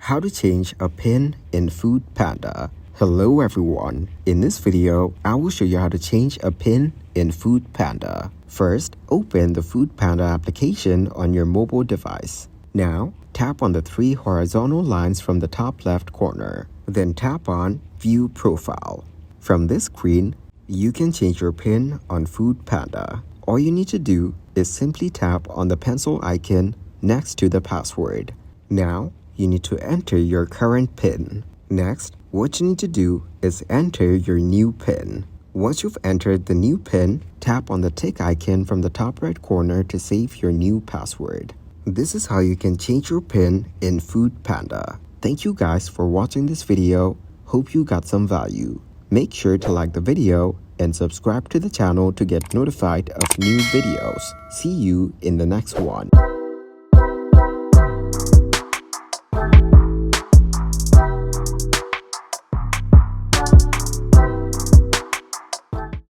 How to change a PIN in Foodpanda. Hello everyone. In this video, I will show you how to change a PIN in Foodpanda. First, open the Foodpanda application on your mobile device. Now, tap on the three horizontal lines from the top left corner. Then tap on View Profile. From this screen, you can change your PIN on Foodpanda. All you need to do is simply tap on the pencil icon next to the password. Now, you need to enter your current PIN. Next, what you need to do is enter your new PIN. Once you've entered the new PIN, tap on the tick icon from the top right corner to save your new password. This is how you can change your PIN in Foodpanda. Thank you guys for watching this video. Hope you got some value. Make sure to like the video and subscribe to the channel to get notified of new videos. See you in the next one.